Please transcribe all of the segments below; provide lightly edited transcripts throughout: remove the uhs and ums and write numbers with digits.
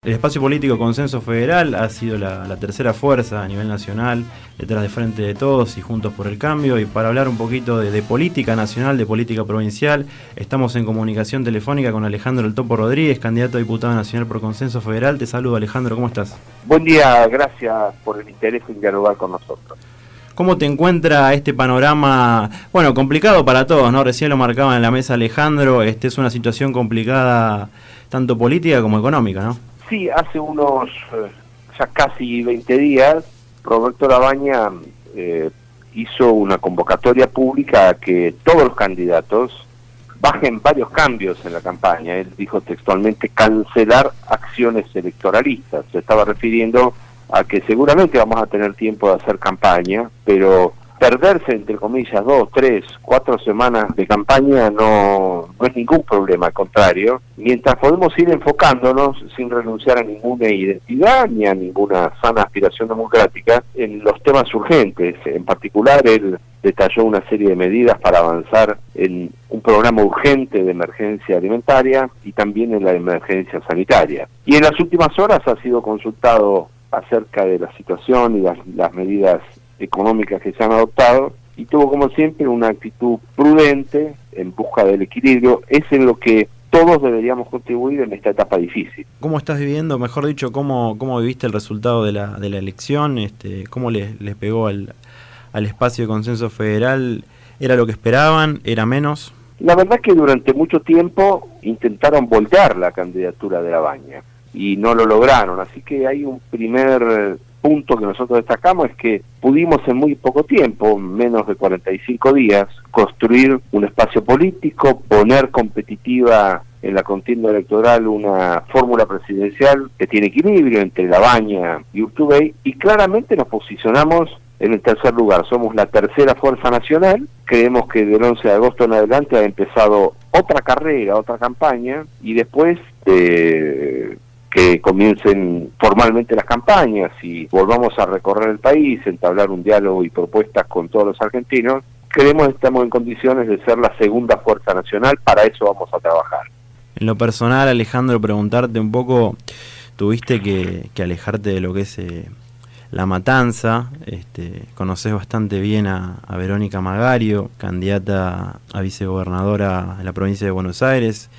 El espacio político Consenso Federal ha sido la tercera fuerza a nivel nacional, detrás de Frente de Todos y Juntos por el Cambio. Y para hablar un poquito de política nacional, de política provincial, estamos en comunicación telefónica con Alejandro El Topo Rodríguez, candidato a diputado nacional por Consenso Federal. Te saludo, Alejandro, ¿cómo estás? Buen día, gracias por el interés en dialogar con nosotros. ¿Cómo te encuentra este panorama, bueno, complicado para todos, ¿no? Recién lo marcaba en la mesa Alejandro, es una situación complicada tanto política como económica, ¿no? Sí, hace unos ya casi 20 días, Roberto Labaña hizo una convocatoria pública a que todos los candidatos bajen varios cambios en la campaña. Él dijo textualmente cancelar acciones electoralistas. Se estaba refiriendo a que seguramente vamos a tener tiempo de hacer campaña, pero perderse, entre comillas, 2, 3, 4 semanas de campaña no es ningún problema, al contrario, mientras podemos ir enfocándonos sin renunciar a ninguna identidad ni a ninguna sana aspiración democrática en los temas urgentes. En particular, él detalló una serie de medidas para avanzar en un programa urgente de emergencia alimentaria y también en la emergencia sanitaria. Y en las últimas horas ha sido consultado acerca de la situación y las medidas económicas que se han adoptado, y tuvo como siempre una actitud prudente en busca del equilibrio. Es en lo que todos deberíamos contribuir en esta etapa difícil. ¿Cómo estás viviendo, mejor dicho, cómo viviste el resultado de la elección? ¿Cómo les pegó al espacio de Consenso Federal? ¿Era lo que esperaban? ¿Era menos? La verdad es que durante mucho tiempo intentaron voltear la candidatura de Labaña y no lo lograron, así que hay un primer punto que nosotros destacamos, es que pudimos en muy poco tiempo, menos de 45 días, construir un espacio político, poner competitiva en la contienda electoral una fórmula presidencial que tiene equilibrio entre Labaña y Urtubey, y claramente nos posicionamos en el tercer lugar. Somos la tercera fuerza nacional. Creemos que del 11 de agosto en adelante ha empezado otra carrera, otra campaña, y después de que comiencen formalmente las campañas y volvamos a recorrer el país, entablar un diálogo y propuestas con todos los argentinos, creemos que estamos en condiciones de ser la segunda fuerza nacional. Para eso vamos a trabajar. En lo personal, Alejandro, preguntarte un poco, tuviste que alejarte de lo que es La Matanza, conocés bastante bien a Verónica Magario, candidata a vicegobernadora en la provincia de Buenos Aires.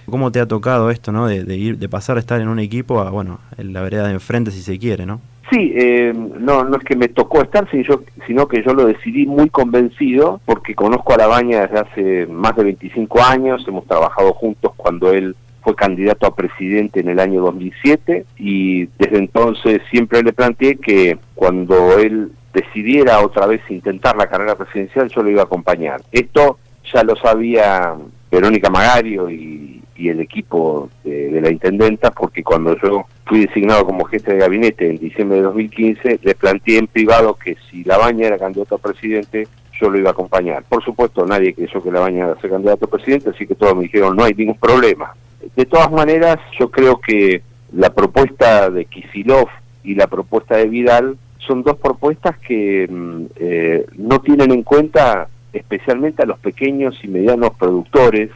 ¿Cómo te ha tocado esto, no, de pasar a estar en un equipo a, bueno, en la vereda de enfrente, si se quiere, no? Sí, no es que me tocó estar, sino que yo lo decidí muy convencido, porque conozco a Labaña desde hace más de 25 años, hemos trabajado juntos cuando él fue candidato a presidente en el año 2007, y desde entonces siempre le planteé que cuando él decidiera otra vez intentar la carrera presidencial, yo lo iba a acompañar. Esto ya lo sabía Verónica Magario y el equipo de la intendenta, porque cuando yo fui designado como jefe de gabinete en diciembre de 2015, le planteé en privado que si Labaña era candidato a presidente, yo lo iba a acompañar. Por supuesto, nadie creyó que Labaña iba a ser candidato a presidente, así que todos me dijeron, no hay ningún problema. De todas maneras, yo creo que la propuesta de Kicillof y la propuesta de Vidal son dos propuestas que no tienen en cuenta especialmente a los pequeños y medianos productores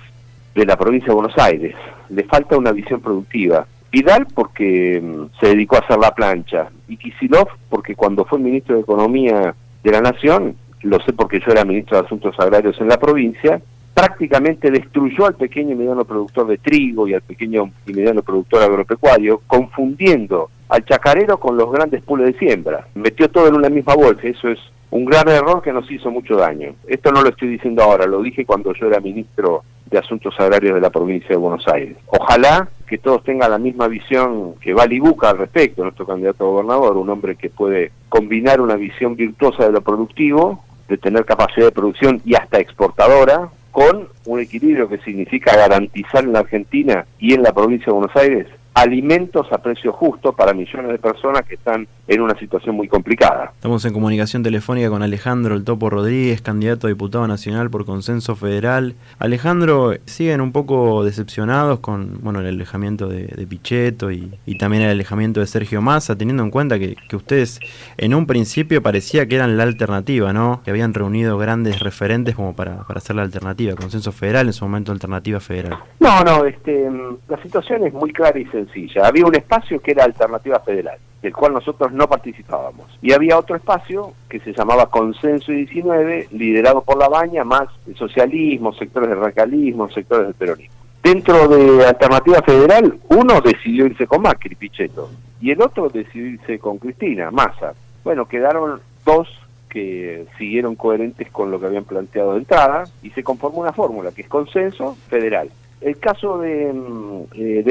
de la provincia de Buenos Aires. Le falta una visión productiva. Vidal porque se dedicó a hacer la plancha, y Kicillof porque cuando fue ministro de Economía de la Nación, lo sé porque yo era ministro de Asuntos Agrarios en la provincia, prácticamente destruyó al pequeño y mediano productor de trigo y al pequeño y mediano productor agropecuario, confundiendo al chacarero con los grandes pools de siembra. Metió todo en una misma bolsa. Eso es un gran error que nos hizo mucho daño. Esto no lo estoy diciendo ahora, lo dije cuando yo era ministro de Asuntos Agrarios de la provincia de Buenos Aires. Ojalá que todos tengan la misma visión que Vali Buca al respecto, nuestro candidato a gobernador, un hombre que puede combinar una visión virtuosa de lo productivo, de tener capacidad de producción y hasta exportadora, con un equilibrio que significa garantizar en la Argentina y en la provincia de Buenos Aires alimentos a precio justo para millones de personas que están en una situación muy complicada. Estamos en comunicación telefónica con Alejandro El Topo Rodríguez, candidato a diputado nacional por Consenso Federal. Alejandro, ¿siguen un poco decepcionados con el alejamiento de Pichetto y también el alejamiento de Sergio Massa, teniendo en cuenta que ustedes en un principio parecía que eran la alternativa, ¿no? Que habían reunido grandes referentes como para hacer la alternativa, Consenso Federal, en su momento Alternativa Federal? No, la situación es muy clara y sencilla. Había un espacio que era Alternativa Federal, del cual nosotros no participábamos. Y había otro espacio que se llamaba Consenso 19, liderado por Labaña, más el socialismo, sectores del radicalismo, sectores del peronismo. Dentro de Alternativa Federal, uno decidió irse con Macri, Pichetto, y el otro decidió irse con Cristina, Massa. Bueno, quedaron dos que siguieron coherentes con lo que habían planteado de entrada, y se conformó una fórmula, que es Consenso Federal. El caso de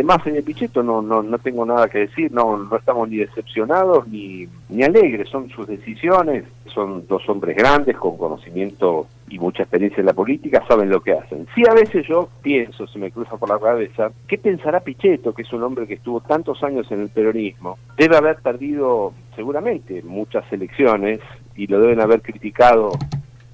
Massa y de Pichetto no tengo nada que decir, no estamos ni decepcionados ni alegres, son sus decisiones, son dos hombres grandes con conocimiento y mucha experiencia en la política, saben lo que hacen. Sí, a veces yo pienso, se me cruza por la cabeza, ¿qué pensará Pichetto, que es un hombre que estuvo tantos años en el peronismo? Debe haber perdido seguramente muchas elecciones y lo deben haber criticado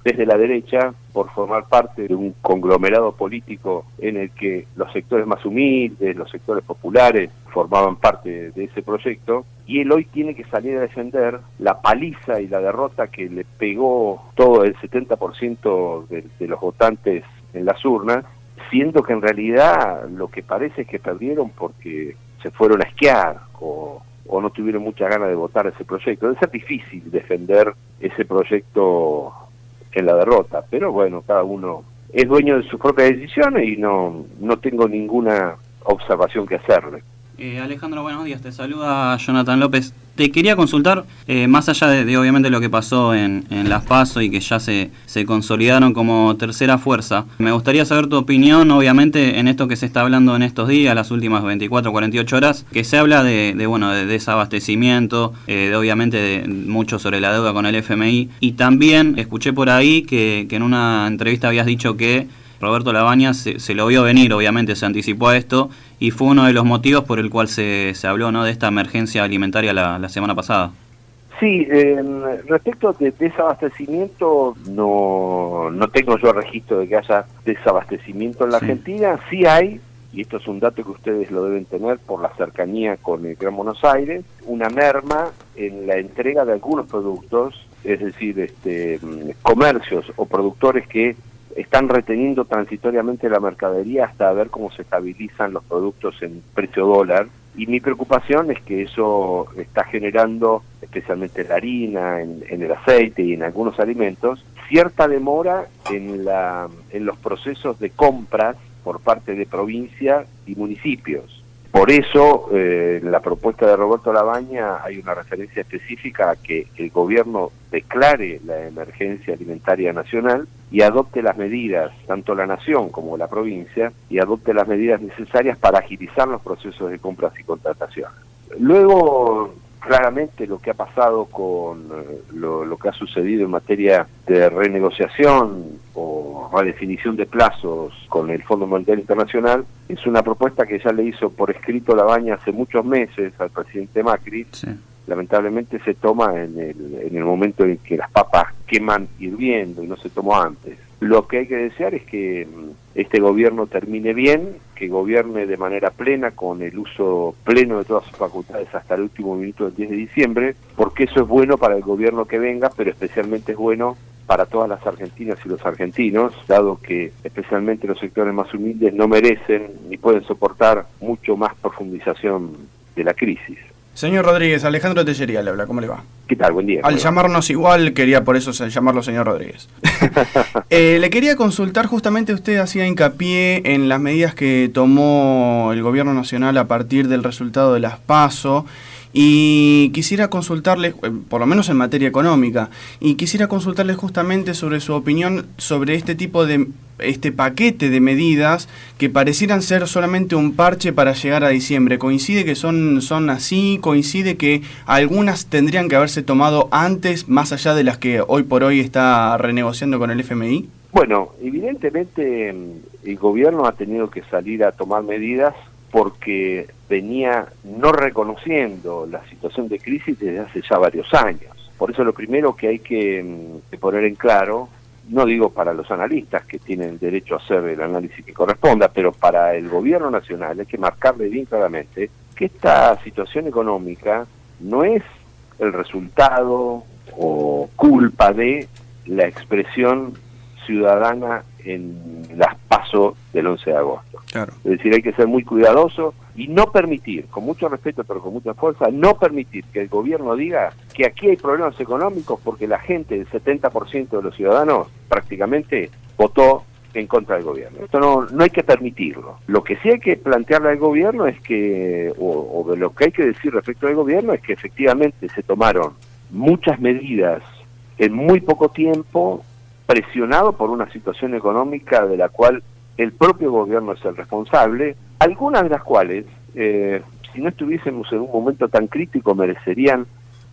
desde la derecha por formar parte de un conglomerado político en el que los sectores más humildes, los sectores populares formaban parte de ese proyecto, y él hoy tiene que salir a defender la paliza y la derrota que le pegó todo el 70% de los votantes en las urnas, siendo que en realidad lo que parece es que perdieron porque se fueron a esquiar o no tuvieron muchas ganas de votar ese proyecto. Debe ser difícil defender ese proyecto en la derrota, pero bueno, cada uno es dueño de sus propias decisiones y no tengo ninguna observación que hacerle. Alejandro, buenos días, te saluda Jonathan López. Te quería consultar, más allá de obviamente lo que pasó en las PASO y que ya se consolidaron como tercera fuerza, me gustaría saber tu opinión, obviamente, en esto que se está hablando en estos días, las últimas 24, 48 horas, que se habla de desabastecimiento, obviamente de mucho sobre la deuda con el FMI, y también escuché por ahí que en una entrevista habías dicho que Roberto Labaña se lo vio venir, obviamente se anticipó a esto, y fue uno de los motivos por el cual se habló, ¿no?, de esta emergencia alimentaria la semana pasada. Sí, respecto de desabastecimiento, no tengo yo registro de que haya desabastecimiento en la Argentina. Sí hay, y esto es un dato que ustedes lo deben tener por la cercanía con el Gran Buenos Aires, una merma en la entrega de algunos productos, es decir, comercios o productores que están reteniendo transitoriamente la mercadería hasta ver cómo se estabilizan los productos en precio dólar, y mi preocupación es que eso está generando, especialmente en la harina, en el aceite y en algunos alimentos, cierta demora en los procesos de compras por parte de provincia y municipios. Por eso, en la propuesta de Roberto Labaña hay una referencia específica a que el gobierno declare la emergencia alimentaria nacional y adopte las medidas, tanto la nación como la provincia, y adopte las medidas necesarias para agilizar los procesos de compras y contrataciones. Luego, claramente lo que ha pasado con lo que ha sucedido en materia de renegociación o redefinición de plazos con el Fondo Monetario Internacional es una propuesta que ya le hizo por escrito Labaña hace muchos meses al presidente Macri. Sí. Lamentablemente se toma en el momento en que las papas queman hirviendo y no se tomó antes. Lo que hay que desear es que este gobierno termine bien, que gobierne de manera plena, con el uso pleno de todas sus facultades hasta el último minuto del 10 de diciembre, porque eso es bueno para el gobierno que venga, pero especialmente es bueno para todas las argentinas y los argentinos, dado que especialmente los sectores más humildes no merecen ni pueden soportar mucho más profundización de la crisis. Señor Rodríguez, Alejandro Tellería le habla, ¿cómo le va? ¿Qué tal? Buen día. Al llamarnos igual, quería por eso llamarlo señor Rodríguez. Le quería consultar, justamente usted hacía hincapié en las medidas que tomó el gobierno nacional a partir del resultado de las PASO, y quisiera consultarle, por lo menos en materia económica, y quisiera consultarle justamente sobre su opinión sobre este tipo de paquete de medidas que parecieran ser solamente un parche para llegar a diciembre. ¿Coincide que son así? ¿Coincide que algunas tendrían que haberse tomado antes, más allá de las que hoy por hoy está renegociando con el FMI? Bueno, evidentemente el gobierno ha tenido que salir a tomar medidas porque venía no reconociendo la situación de crisis desde hace ya varios años. Por eso lo primero que hay que poner en claro, no digo para los analistas que tienen derecho a hacer el análisis que corresponda, pero para el gobierno nacional hay que marcarle bien claramente que esta situación económica no es el resultado o culpa de la expresión ciudadana en las PASO del 11 de agosto. Claro. Es decir, hay que ser muy cuidadoso y no permitir, con mucho respeto pero con mucha fuerza, no permitir que el gobierno diga que aquí hay problemas económicos porque la gente, el 70% de los ciudadanos prácticamente votó en contra del gobierno. Esto no hay que permitirlo. Lo que sí hay que plantearle al gobierno es que, o de lo que hay que decir respecto al gobierno, es que efectivamente se tomaron muchas medidas en muy poco tiempo, presionado por una situación económica de la cual el propio gobierno es el responsable, algunas de las cuales, si no estuviésemos en un momento tan crítico, merecerían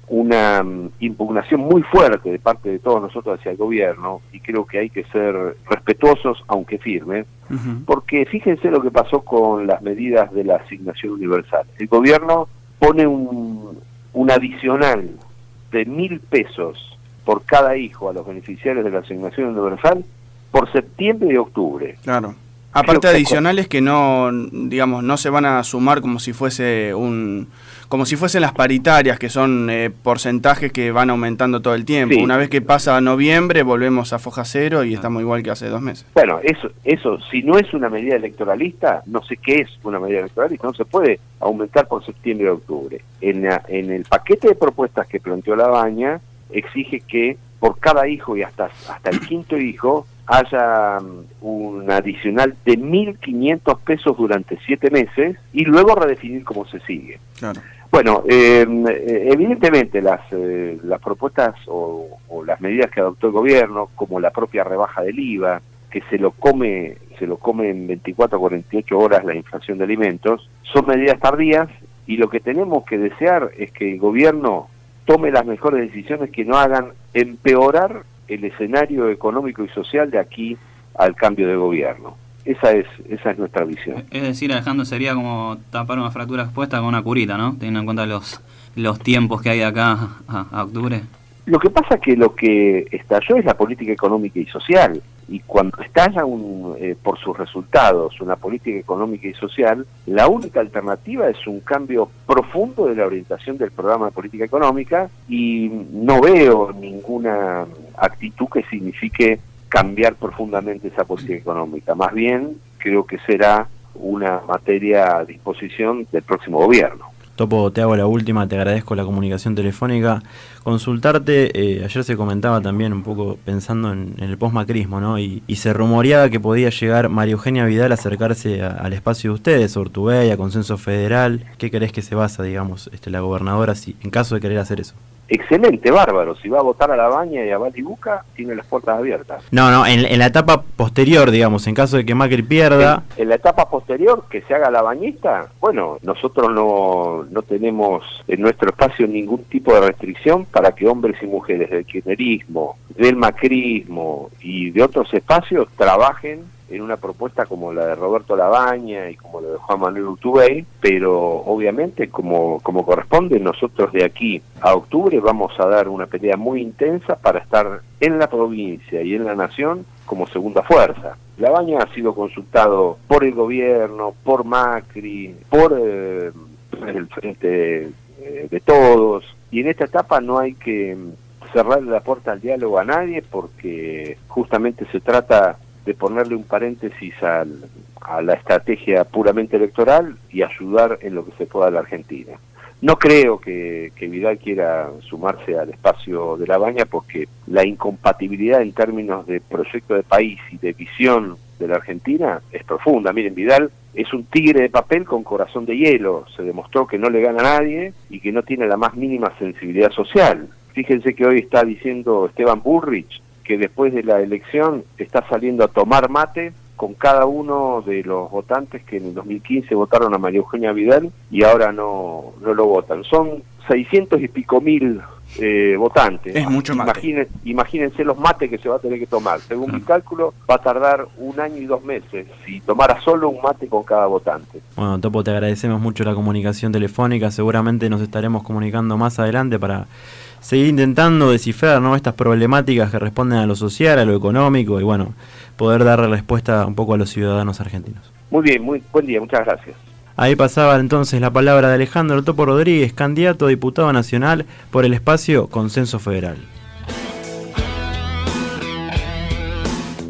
una impugnación muy fuerte de parte de todos nosotros hacia el gobierno, y creo que hay que ser respetuosos, aunque firmes, porque fíjense lo que pasó con las medidas de la asignación universal. El gobierno pone un adicional de 1.000 pesos por cada hijo a los beneficiarios de la asignación universal por septiembre y octubre. Claro. Aparte adicionales que no, digamos, no se van a sumar como si fuese como si fuesen las paritarias, que son porcentajes que van aumentando todo el tiempo. Sí. Una vez que pasa noviembre volvemos a foja cero y estamos igual que hace 2 meses. Bueno, eso si no es una medida electoralista, no sé qué es una medida electoralista, no se puede aumentar por septiembre y octubre. En el paquete de propuestas que planteó Labaña, exige que por cada hijo y hasta el 5.º hijo haya un adicional de 1.500 pesos durante 7 meses y luego redefinir cómo se sigue. Claro. Bueno, evidentemente las propuestas o las medidas que adoptó el gobierno, como la propia rebaja del IVA, que se lo come en 24 a 48 horas la inflación de alimentos, son medidas tardías, y lo que tenemos que desear es que el gobierno tome las mejores decisiones que no hagan empeorar el escenario económico y social de aquí al cambio de gobierno. Esa es nuestra visión. Es decir, Alejandro, sería como tapar una fractura expuesta con una curita, ¿no? Teniendo en cuenta los tiempos que hay de acá a octubre. Lo que pasa es que lo que estalló es la política económica y social, y cuando estalla por sus resultados una política económica y social, la única alternativa es un cambio profundo de la orientación del programa de política económica, y no veo ninguna actitud que signifique cambiar profundamente esa política económica. Más bien, creo que será una materia a disposición del próximo gobierno. Topo, te hago la última, te agradezco la comunicación telefónica. Consultarte, ayer se comentaba también un poco pensando en el posmacrismo, ¿no? Y se rumoreaba que podía llegar María Eugenia Vidal a acercarse al espacio de ustedes, Ortubey, a Consenso Federal. ¿Qué crees que se basa, digamos, la gobernadora, si en caso de querer hacer eso? Excelente, bárbaro. Si va a votar a Labaña y a Balibuca, tiene las puertas abiertas. No, en la etapa posterior, digamos, en caso de que Macri pierda. En la etapa posterior, que se haga labañista, bueno, nosotros no tenemos en nuestro espacio ningún tipo de restricción para que hombres y mujeres del kirchnerismo, del macrismo y de otros espacios trabajen en una propuesta como la de Roberto Labaña y como la de Juan Manuel Urtubey, pero obviamente como corresponde, nosotros de aquí a octubre vamos a dar una pelea muy intensa para estar en la provincia y en la nación como segunda fuerza. Labaña ha sido consultado por el gobierno, por Macri, por el Frente de Todos, y en esta etapa no hay que cerrarle la puerta al diálogo a nadie, porque justamente se trata de ponerle un paréntesis a la estrategia puramente electoral y ayudar en lo que se pueda a la Argentina. No creo que Vidal quiera sumarse al espacio de Labaña, porque la incompatibilidad en términos de proyecto de país y de visión de la Argentina es profunda. Miren, Vidal es un tigre de papel con corazón de hielo. Se demostró que no le gana a nadie y que no tiene la más mínima sensibilidad social. Fíjense que hoy está diciendo Esteban Bullrich que después de la elección está saliendo a tomar mate con cada uno de los votantes que en el 2015 votaron a María Eugenia Vidal y ahora no lo votan. Son 600 y pico mil votantes. Es mucho mate. Imagínense los mates que se va a tener que tomar. Según mi cálculo, va a tardar 1 año y 2 meses si tomara solo un mate con cada votante. Bueno, Topo, te agradecemos mucho la comunicación telefónica. Seguramente nos estaremos comunicando más adelante para seguir intentando descifrar, ¿no?, estas problemáticas que responden a lo social, a lo económico y, bueno, poder darle respuesta un poco a los ciudadanos argentinos. Muy bien, muy buen día, muchas gracias. Ahí pasaba entonces la palabra de Alejandro Topo Rodríguez, candidato a diputado nacional por el espacio Consenso Federal.